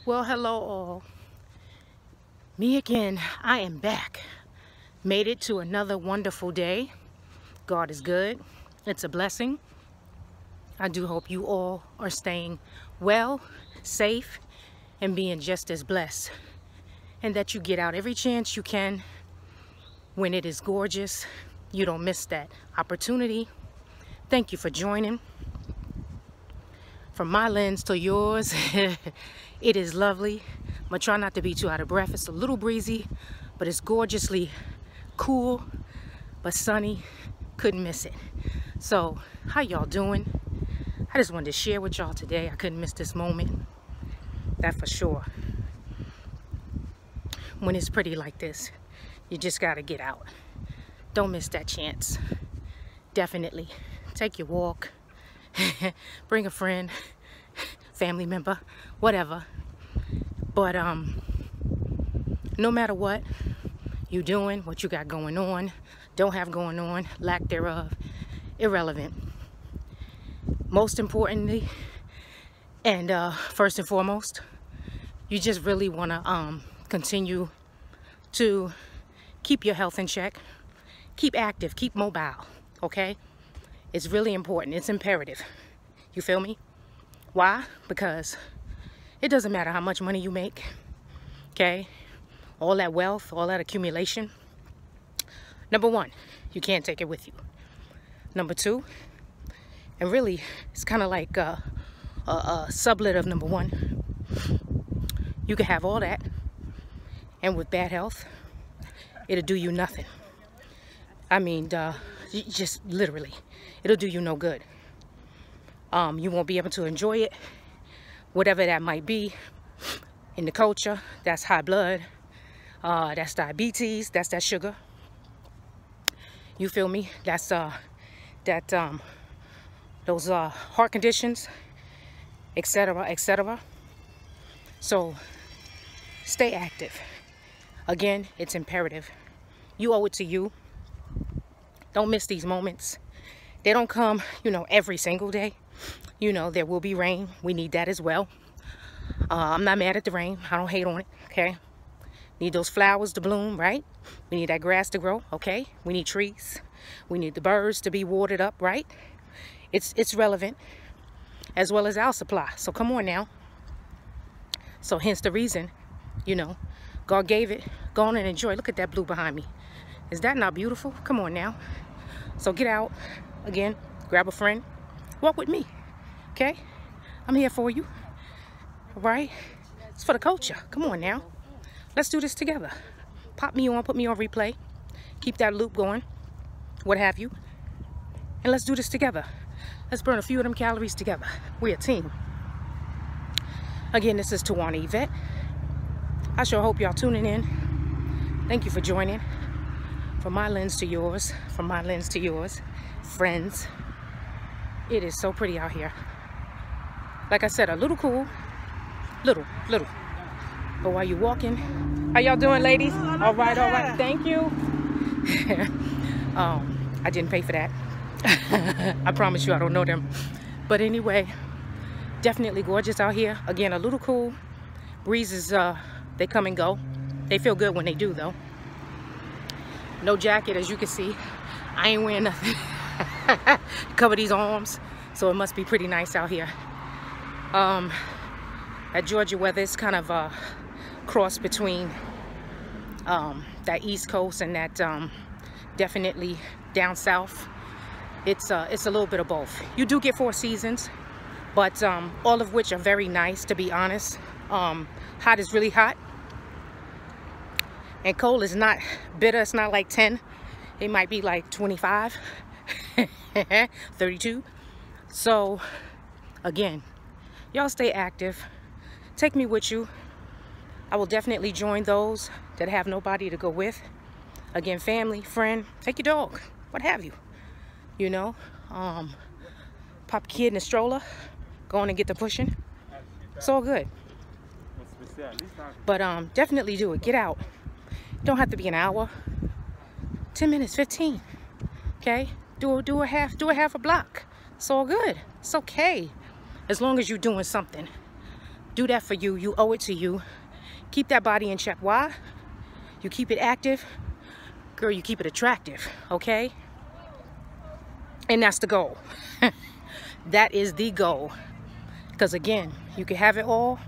Well, hello all. Me again. I am back. Made it to another wonderful day. God is good. It's a blessing. I do hope you all are staying well, safe, and being just as blessed. And that you get out every chance you can when it is gorgeous. You don't miss that opportunity. Thank you for joining. From my lens to yours, it is lovely. I'm gonna try not to be too out of breath. It's a little breezy, but it's gorgeously cool, but sunny. Couldn't miss it. So, how y'all doing? I just wanted to share with y'all today. I couldn't miss this moment. That for sure. When it's pretty like this, you just gotta get out. Don't miss that chance. Definitely. Take your walk. Bring a friend, family member, whatever. But no matter what you doing, what you got going on, don't have going on, lack thereof, irrelevant. Most importantly, and first and foremost, you just really want to continue to keep your health in check, keep active, keep mobile, okay? It's really important. It's imperative. You feel me? Why? Because it doesn't matter how much money you make, okay? All that wealth, all that accumulation. Number one, you can't take it with you. Number two, and really, it's kind of like a sublet of number one. You can have all that, and with bad health, it'll do you nothing. I mean, just literally, it'll do you no good. You won't be able to enjoy it, whatever that might be. In the culture, that's high blood, that's diabetes, that's that sugar. You feel me? That's those heart conditions, etc., etc. So, stay active. Again, it's imperative. You owe it to you. Don't miss these moments. They don't come, every single day. There will be rain. We need that as well. I'm not mad at the rain. I don't hate on it, okay? Need those flowers to bloom, right? We need that grass to grow, okay? We need trees. We need the birds to be watered up, right? It's relevant, as well as our supply. So come on now. So hence the reason, God gave it. Go on and enjoy. Look at that blue behind me. Is that not beautiful? Come on now. So get out, again, grab a friend, walk with me, okay? I'm here for you, all right? It's for the culture. Come on now. Let's do this together. Pop me on, put me on replay, keep that loop going, what have you, and let's do this together. Let's burn a few of them calories together. We're a team. Again, this is Twana Yvette. I sure hope y'all tuning in. Thank you for joining. From my lens to yours, from my lens to yours, friends. It is so pretty out here. Like I said, a little cool, little. But while you're walking, how y'all doing, ladies? All right, thank you. I didn't pay for that. I promise you I don't know them. But anyway, definitely gorgeous out here. Again, a little cool. Breezes, they come and go. They feel good when they do, though. No jacket, as you can see. I ain't wearing nothing. Cover these arms, so it must be pretty nice out here. That Georgia weather is kind of a cross between that East Coast and that definitely down south. It's a little bit of both. You do get 4 seasons, but all of which are very nice, to be honest. Hot is really hot. And cold is not bitter. It's not like 10. It might be like 25, 32. So, again, y'all stay active. Take me with you. I will definitely join those that have nobody to go with. Again, family, friend, take your dog, what have you. Pop a kid in a stroller, go on and get the pushing. It's all good. But definitely do it. Get out. Don't have to be an hour. 10 minutes, 15. Okay? Do a half a block. It's all good. It's okay. As long as you're doing something. Do that for you. You owe it to you. Keep that body in check. Why? You keep it active. Girl, you keep it attractive, okay? And that's the goal. That is the goal. Because again, you can have it all.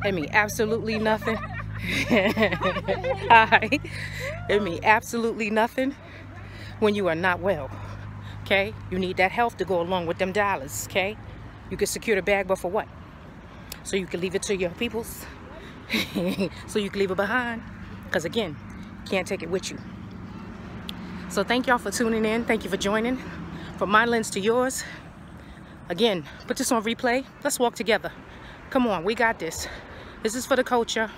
It mean absolutely nothing. It mean absolutely nothing when you are not well, okay? You need that health to go along with them dollars, okay? You can secure the bag, but for what? So you can leave it to your peoples. So you can leave it behind. Because again, you can't take it with you. So thank y'all for tuning in. Thank you for joining. From my lens to yours. Again, put this on replay. Let's walk together. Come on, we got this. This is for the culture.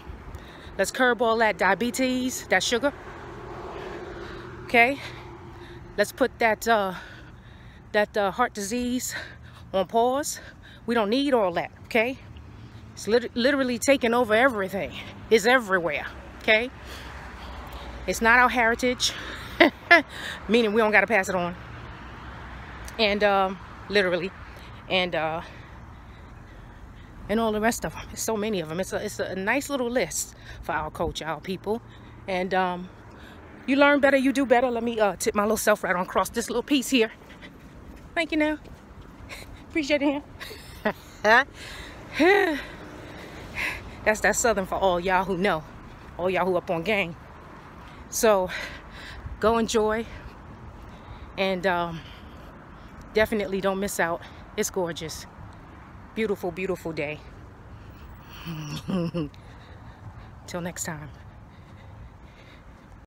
Let's curb all that diabetes, that sugar. Okay? Let's put that heart disease on pause. We don't need all that, okay? It's literally taking over everything. It's everywhere, okay? It's not our heritage, meaning we don't got to pass it on. And literally, and all the rest of them. There's so many of them. It's a nice little list for our culture, our people. And you learn better, you do better. Let me tip my little self right on across this little piece here. Thank you now. Appreciate it. That's that Southern for all y'all who know. All y'all who up on game. So go enjoy. And definitely don't miss out. It's gorgeous. Beautiful, beautiful day. Till next time.